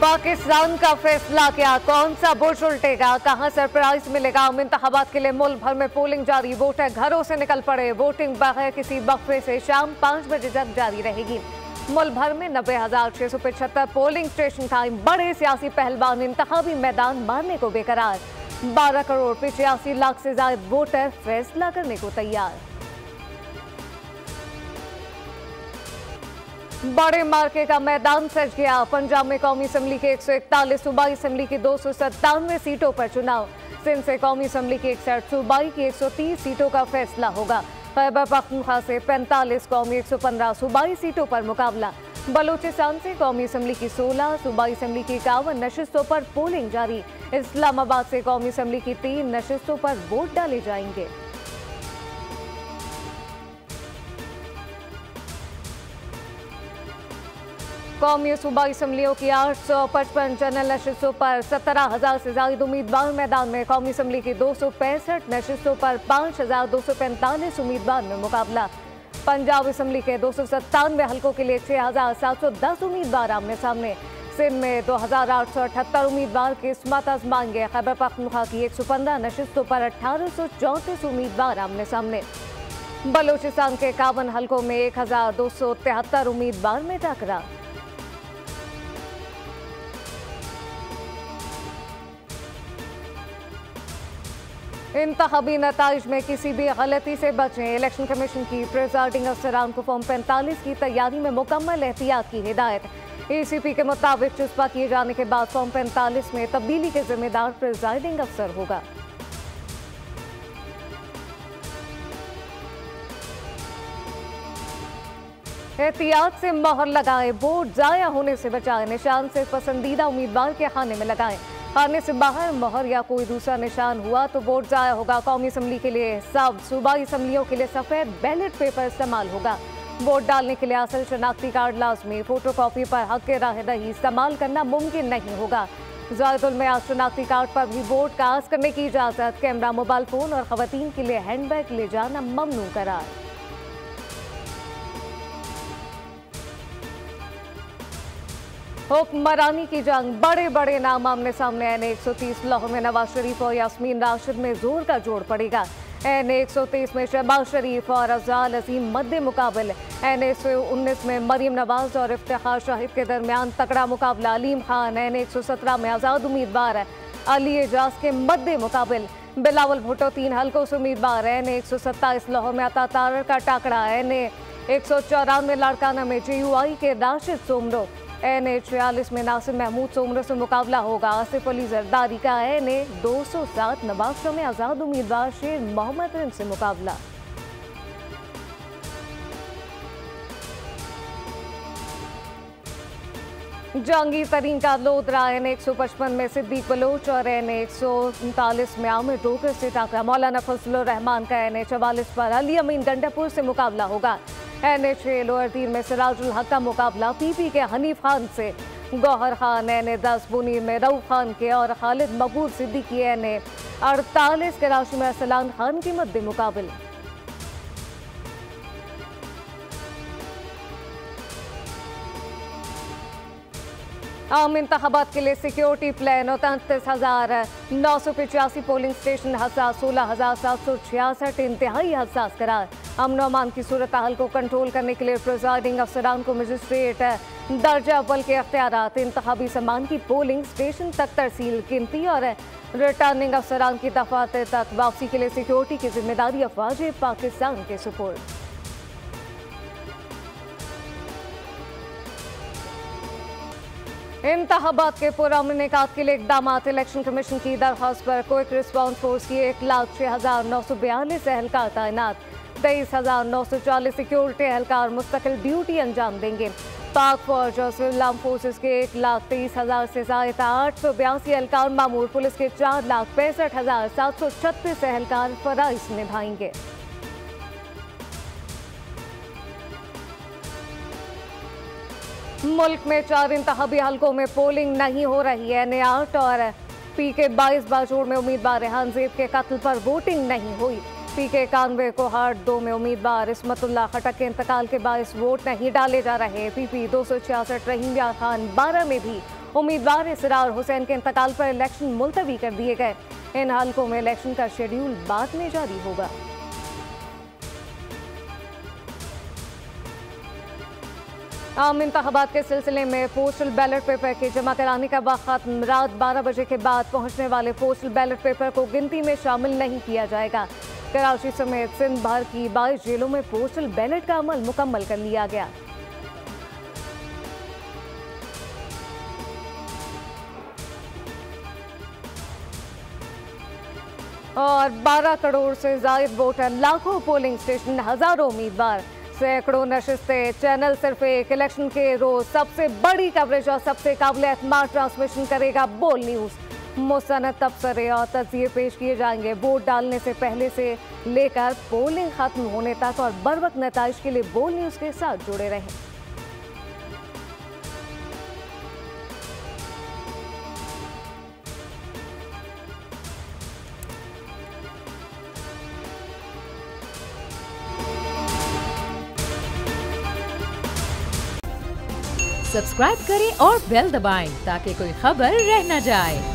पाकिस्तान का फैसला क्या, कौन सा बुश उल्टेगा, कहां सरप्राइज मिलेगा। आम इंतखाबात के लिए मुल्क भर में पोलिंग जारी, वोटर घरों से निकल पड़े। वोटिंग बगैर किसी वक्फे से शाम 5 बजे तक जारी रहेगी। मुल्क भर में 90,675 पोलिंग स्टेशन कायम। बड़े सियासी पहलवान इंतखाबी मैदान मारने को बेकरार। 12 करोड़ 85 लाख से ज्यादा वोटर फैसला करने को तैयार। बड़े मार्के का मैदान सज गया। पंजाब में कौमी असम्बली के 141, सूबाई असम्बली की 297 सीटों पर चुनाव। सिंध से कौमी असम्बली की 61, सूबाई की 130 सीटों का फैसला होगा। खैबर पख्तूनख्वा से 45, कौमी 115 सूबाई सीटों पर मुकाबला। बलूचिस्तान से कौमी असम्बली की 16, सूबाई असम्बली की 51 नशिस्तों पर पोलिंग जारी। इस्लामाबाद से कौमी असम्बली की 3 नशिस्तों पर वोट डाले जाएंगे। कौमी सूबाई असम्बलियों की 855 जनरल नशिस्तों पर 17,000 से ज्यादा उम्मीदवार मैदान में। कौमी असम्बली की 265 नशिस्तों पर 5,245 उम्मीदवार में मुकाबला। पंजाब असम्बली के 297 हलकों के लिए 6,710 उम्मीदवार आमने सामने। सिंध में 2,878 उम्मीदवार किस्मत आजमाएंगे। खैबर पख्तूनख्वा की 115 नशिस्तों पर 1,834 उम्मीदवार आमने सामने। बलूचिस्तान के 51 हलकों में 1,273 उम्मीदवार में टकरा। इंतखाबी नताइज में किसी भी गलती से बचें। इलेक्शन कमीशन की प्रिजाइडिंग अफसरान को फॉर्म 45 की तैयारी में मुकम्मल एहतियात की हिदायत। ACP के मुताबिक चुस्पा किए जाने के बाद फॉर्म 45 में तब्दीली के जिम्मेदार प्रिजाइडिंग अफसर होगा। एहतियात से मोहर लगाएं, वोट जाया होने से बचाएं। निशान से पसंदीदा उम्मीदवार के खाने में लगाएं। खाने से बाहर मोहर या कोई दूसरा निशान हुआ तो वोट जाया होगा। कौमी असम्बली के लिए सब, सूबाई असम्बलियों के लिए सफेद बैलेट पेपर इस्तेमाल होगा। वोट डालने के लिए असल शनाख्ती कार्ड लाजमी। फोटोकॉपी पर हक के राहदही इस्तेमाल करना मुमकिन नहीं होगा। ज़ायदुल मियाद शनाख्ती कार्ड पर भी वोट कास्ट करने की इजाज़त। कैमरा, मोबाइल फोन और खवातीन के लिए हैंडबैग ले जाना ममनू करार। हुक्मरानी की जंग, बड़े बड़े नाम आमने सामने। NA-130 लाहौर में नवाज शरीफ और यास्मीन राशिद में जोर का जोड़ पड़ेगा। NA-130 में शहबाज शरीफ और अफजाल अजीम मद्दे मुकाबल। NA-119 में मरीम नवाज और इफ्तिखार शाहिद के दरमियान तगड़ा मुकाबला। अलीम खान। NA-117 में आज़ाद उम्मीदवार अली एजाज के मद्दे मुकाबल। बिलावल भुट्टो 3 हल्कों से उम्मीदवार। NA-127 लाहौर में अता तारर का टाकरा। NA-194 लाड़काना में JUI के राशिद सोमरो। NA-46 में नासिर महमूद सोमरो से मुकाबला होगा। आसिफ अली जरदारी का NA-207 नवाबशाह में आज़ाद उम्मीदवार शेर मोहम्मद रिन से मुकाबला। जहांगीर तरीन का लोधरा। NA-155 में सिद्दीक बलोच और NA-139 में आमिर डोगर से टाकरा। मौलाना फजलुर रहमान का NA-44 पर अली अमीन गंडापुर से मुकाबला होगा। NA-6 लोअर दीर में सिराजुल हक का मुकाबला PP के हनीफ खान से। गौहर खान NA-10 बुनीर में रऊफ खान के और खालिद मकबूल सिद्दीकी NA-48 के राशि में अरसलान खान के मद्दे मुकाबले। आम इंतखाबात के लिए सिक्योरिटी प्लान। 39,985 पोलिंग स्टेशन हसास। 16,766 इंतहाई हसास करार। अमन अमान की सूरत हाल को कंट्रोल करने के लिए प्रिजाइडिंग अफसरान को मजिस्ट्रेट दर्जा अव्वल के अख्तियारात। इंतखाबी सामान की पोलिंग स्टेशन तक तरसील, गिनती और रिटर्निंग अफसरान की दफातर तक वापसी के लिए सिक्योरिटी की जिम्मेदारी अफवाज पाकिस्तान के सुपुर्द। इंतखाबात के पुरअमन इनेकात के लिए इकदाम। इलेक्शन कमीशन की दरख्वास्त पर क्विक रिस्पॉन्स फोर्स की 1,06,942 एहलकार तैनात। 23,940 सिक्योरिटी एहलकार मुस्तकिल ड्यूटी अंजाम देंगे। पाक फौज और सिविल आर्म फोर्सेज के 1,23,000 से ज्यादा 882 एहलकार मामूर। पुलिस के 4,65,736 एहलकार फराइज निभाएंगे। मुल्क में 4 इंतखाबी हलकों में पोलिंग नहीं हो रही है। NA-8 और PK 22 बाजोड़ में उम्मीदवार रेहान ज़ेब के कत्ल पर वोटिंग नहीं हुई। PK 91 कोहाट 2 में उम्मीदवार इस्मतुल्लाह खटक के इंतकाल के बायस वोट नहीं डाले जा रहे। PP 266 रहीम यार खान 12 में भी उम्मीदवार इसरार हुसैन के इंतकाल पर इलेक्शन मुलतवी कर दिए गए। इन हलकों में इलेक्शन का शेड्यूल बाद में जारी होगा। आम इंतखाबात के सिलसिले में पोस्टल बैलेट पेपर के जमा कराने का वक्त रात 12 बजे के बाद पहुंचने वाले पोस्टल बैलेट पेपर को गिनती में शामिल नहीं किया जाएगा। कराची समेत सिंध भर की 22 जेलों में पोस्टल बैलेट का अमल मुकम्मल कर लिया गया। और 12 करोड़ से ज्यादा वोटर, लाखों पोलिंग स्टेशन, हजारों उम्मीदवार, सैकड़ों नशिस्तें, चैनल सिर्फ एक। इलेक्शन के रोज सबसे बड़ी कवरेज और सबसे काबिल एतमाद ट्रांसमिशन करेगा बोल न्यूज। मुस्तनद तबसरे और तज्जिए पेश किए जाएंगे वोट डालने से पहले से लेकर पोलिंग खत्म होने तक, और बरवक्त नताइज के लिए बोल न्यूज के साथ जुड़े रहें। सब्सक्राइब करें और बेल दबाएं ताकि कोई खबर रह न जाए।